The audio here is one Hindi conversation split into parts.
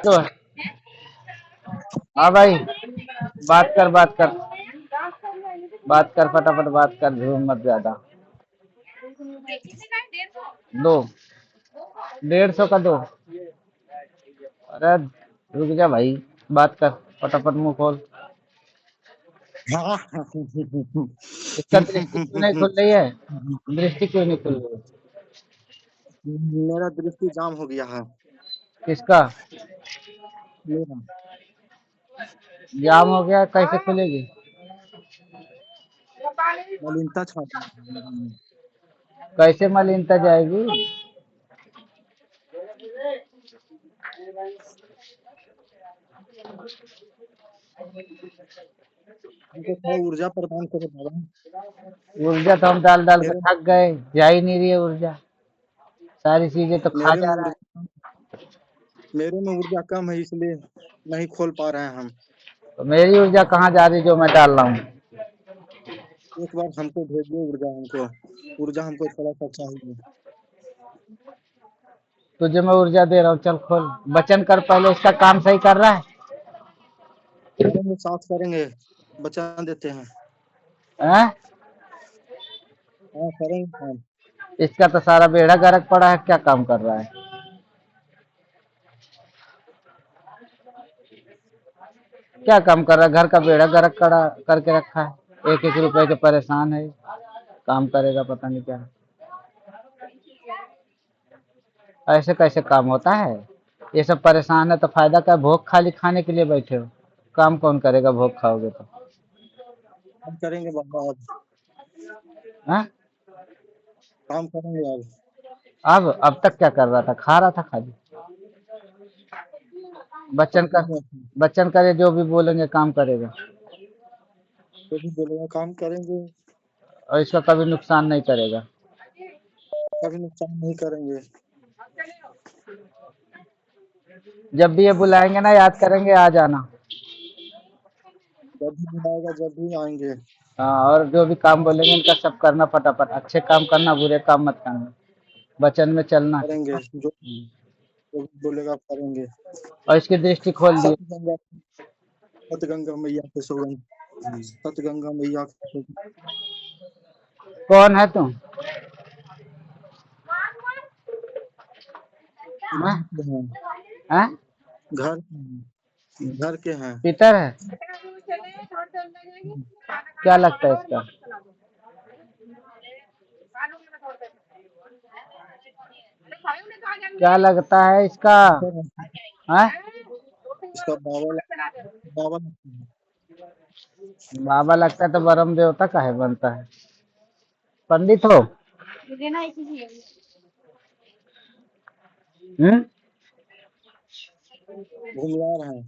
तो हाँ भाई, बात कर बात कर बात कर, फटाफट बात कर, झूम मत ज्यादा। दो, 150 का दो। अरे रुक जा भाई, बात कर, फटाफट मुंह खोल। इसका दृष्टि क्यों नहीं खुल रही है? दृष्टि क्यों नहीं खुल रही है? मेरा दृष्टि जाम हो गया है। किसका मेरा जाम हो गया? कैसे खुलेगी? मलिनता छा गई है। कैसे मलिनता जाएगी? हमको थोड़ा ऊर्जा प्रदान करो बाबा। ऊर्जा तो हम डाल डाल के मेरे थक गए, जा ही नहीं रही है ऊर्जा। सारी चीजें तो खा मेरे में जा रहा है। ऊर्जा मेरे में ऊर्जा कम है, इसलिए नहीं खोल पा रहे हैं हम। तो मेरी ऊर्जा कहाँ जा रही जो मैं डाल रहा हूँ? एक बार हमको भेजिए ऊर्जा हमको थोड़ा सा चाहिए। तुझे मैं ऊर्जा दे रहा हूँ, चल खोल। वचन कर पहले, इसका काम सही कर रहा है? करेंगे, साथ करेंगे, वचन देते हैं। हैं? हाँ करेंगे काम। इसका तो सारा बेड़ा गर्क पड़ा है, क्या काम कर रहा है? क्या काम कर रहा है? घर का बेड़ा गर्क करा करके रखा है, एक एक रुपए के परेशान है। काम करेगा पता नहीं क्या। ऐसे कैसे काम होता है? ये सब परेशान है तो फायदा क्या? भोग खाली खाने के लिए बैठे हो, काम कौन करेगा भोग खाओगे तो? हम करेंगे बाबा, हैं? काम करेंगे आज। अब तक क्या कर रहा था? खा रहा था खाली। बच्चन का बच्चन करे, जो भी बोलेंगे काम करेगा। जो भी बोलेगा काम करेंगे, और इसका कभी नुकसान नहीं करेगा। कभी नुकसान नहीं करेंगे। जब भी ये बुलाएंगे ना, याद करेंगे, आ जाना। जब भी बुलाएगा जब भी आएंगे। हाँ, और जो भी काम बोलेंगे इनका सब करना फटाफट। अच्छे काम करना, बुरे काम मत करना, वचन में चलना। करेंगे जो भी बोलेगा करेंगे। और इसकी दृष्टि खोल दी। सत गंगा मैया के सौगंध, सत गंगा मैया के सौगंध। कौन है तुम? हाँ? हैं, हाँ? घर घर के हैं। पीतर है? क्या लगता है इसका? क्या लगता है इसका? हाँ? इसका बाबा बाबा लगता है तो ब्रह्म देवता का है बनता है। पंडित हो? हम्म? घुमियार है।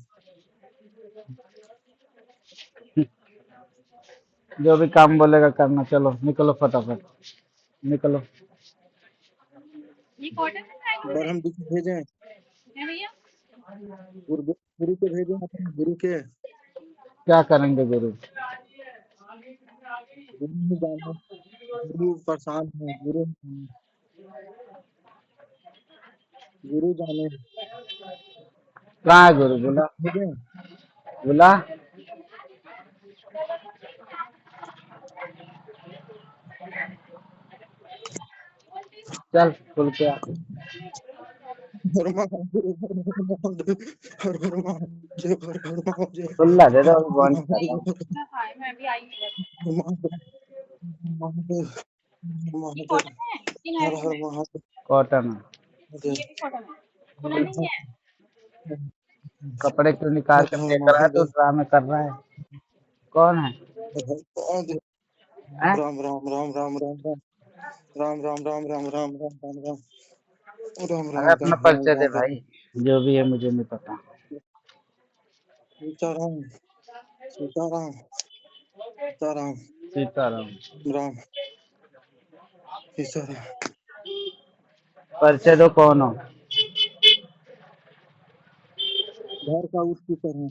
जो भी काम बोलेगा करना। चलो निकलो फटाफट, निकलो। बरहम जी को भेजें, गुरु के भेजें, अपने गुरु के। क्या करेंगे गुरु? गुरु ही जाने, गुरु परेशान है, गुरु जाने। कहाँ है गुरु? बुला, भेजें। बुला। चल खुल के आ। हर महादेव, हर हर महादेव, हर हर महादेव, हर हर महादेव, खुल्ला दे दो, हर अभी हर बंद कर रहा हूँ। महादेव, महादेव, महादेव, महादेव, हर हर महादेव, कॉटन है। कपड़े क्यों निकाल हर कर हर फेंक रहा है? तो महादेव, ड्रामे कर रहा है। कौन है? हर हर महादेव। हैं? राम राम राम राम राम राम राम राम राम राम राम राम राम राम राम अरे राम अपना राम राम परिचय दे राम राम। भाई, जो भी है मुझे नहीं पता। सीताराम, सीताराम, सीताराम, सीताराम। राम, सीताराम। परिचय दो, कौन हो? घर का उत्पीतर है।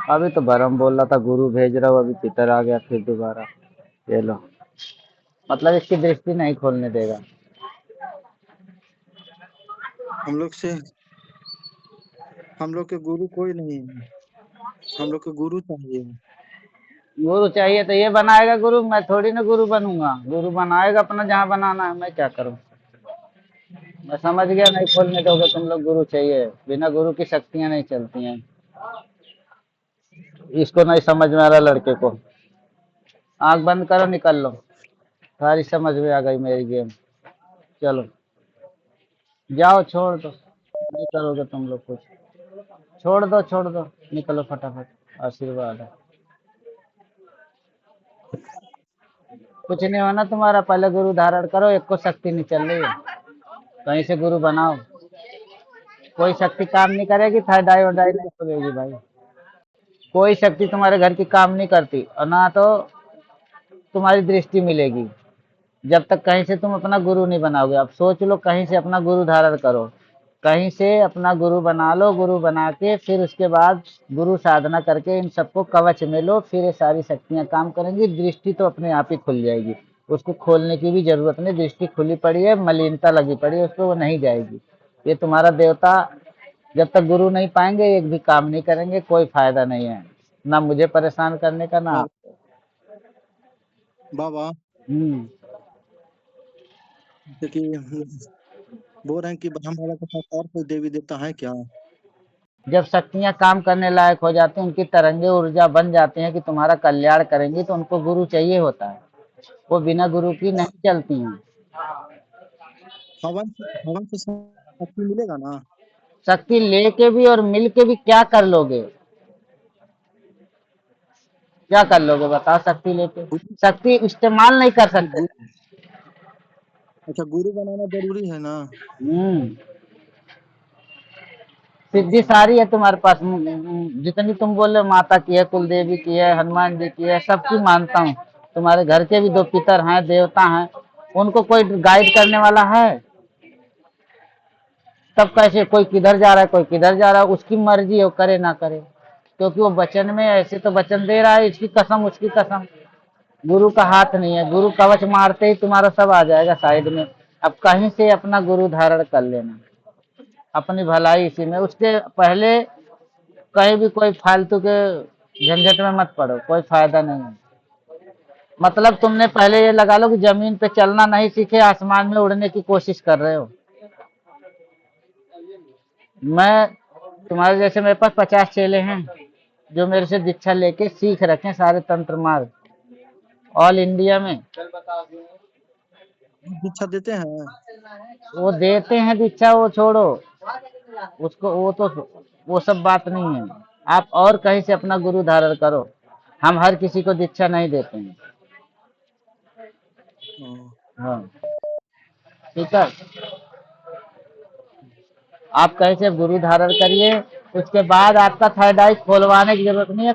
अभी तो भरम बोल रहा था गुरु भेज रहा हूँ, अभी पितर आ गया फिर दोबारा। ये लो, मतलब इसकी दृष्टि नहीं खोलने देगा। हम लोग से हम लोग के गुरु कोई नहीं है, हम लोग के गुरु चाहिए। गुरु चाहिए तो ये बनाएगा गुरु, मैं थोड़ी ना गुरु बनूंगा। गुरु बनाएगा अपना जहाँ बनाना है, मैं क्या करूँ। मैं समझ गया, नहीं खोलने दोगे तुम लोग। गुरु चाहिए, बिना गुरु की शक्तियाँ नहीं चलती हैं। इसको नहीं समझ में आ रहा लड़के को। आंख बंद करो, निकल लो। सारी समझ में आ गई मेरी गेम। चलो जाओ, छोड़ दो, नहीं करोगे तुम लोग कुछ। छोड़ दो, छोड़ दो, निकलो फटाफट। आशीर्वाद है। कुछ नहीं होना तुम्हारा, पहले गुरु धारण करो। एक को शक्ति नहीं चल रही है, कहीं से गुरु बनाओ। कोई शक्ति काम नहीं करेगी, थर्डाई वर्डाई नहीं खुलेगी भाई। कोई शक्ति तुम्हारे घर की काम नहीं करती, और ना तो तुम्हारी दृष्टि मिलेगी, जब तक कहीं से तुम अपना गुरु नहीं बनाओगे। अब सोच लो, कहीं से अपना गुरु धारण करो, कहीं से अपना गुरु बना लो। गुरु बना के फिर उसके बाद गुरु साधना करके इन सबको कवच में लो, फिर ये सारी शक्तियां काम करेंगी। दृष्टि तो अपने आप ही खुल जाएगी, उसको खोलने की भी जरूरत नहीं। दृष्टि खुली पड़ी है, मलिनता लगी पड़ी है उस पर, वो नहीं जाएगी। ये तुम्हारा देवता जब तक गुरु नहीं पाएंगे एक भी काम नहीं करेंगे। कोई फायदा नहीं है, ना मुझे परेशान करने का, ना बाबा, आपको। बाबा हम्म। जैसे कि बोल रहे हैं कि हमारा के साथ और कोई देवी देवता है क्या? जब शक्तियां काम करने लायक हो जाती हैं, उनकी तरंगे ऊर्जा बन जाती हैं कि तुम्हारा कल्याण करेंगी, तो उनको गुरु चाहिए होता है। वो बिना गुरु की नहीं चलती हैं। हवन हवन से शक्ति मिलेगा ना? शक्ति लेके भी और मिल के भी क्या कर लोगे? क्या कर लोगे बताओ शक्ति लेके? गुरु शक्ति इस्तेमाल नहीं कर सकते। गुरु अच्छा, गुरु बनाना जरूरी है ना? हम्म। सिद्धि अच्छा। सारी है तुम्हारे पास। जितनी तुम बोल रहे हो, माता की है, कुल देवी की है, हनुमान जी की है, सबकी मानता हूँ। तुम्हारे घर के भी दो पितर हैं, देवता हैं, उनको कोई गाइड करने वाला है? तब कैसे कोई किधर जा रहा है, कोई किधर जा रहा है, उसकी मर्जी है, वो करे ना करे। क्योंकि वो वचन में ऐसे तो वचन दे रहा है, इसकी कसम उसकी कसम। गुरु का हाथ नहीं है, गुरु कवच मारते ही तुम्हारा सब आ जाएगा साइड में। अब कहीं से अपना गुरु धारण कर लेना, अपनी भलाई इसी में। उसके पहले कहीं भी कोई फालतू के झंझट में मत पड़ो, कोई फायदा नहीं है। मतलब तुमने पहले ये लगा लो कि जमीन पे चलना नहीं सीखे, आसमान में उड़ने की कोशिश कर रहे हो। मैं तुम्हारे जैसे, मेरे पास 50 चेले हैं जो मेरे से दीक्षा लेके सीख रखे सारे तंत्र मार्ग, ऑल इंडिया में। दीक्षा देते हैं? वो देते हैं दीक्षा, वो छोड़ो उसको, वो तो वो सब बात नहीं है। आप और कहीं से अपना गुरु धारण करो, हम हर किसी को दीक्षा नहीं देते हैं। हाँ। हाँ, ठीक है। आप कहीं से गुरु धारण करिए, उसके बाद आपका थर्ड आई खोलवाने की जरूरत नहीं है।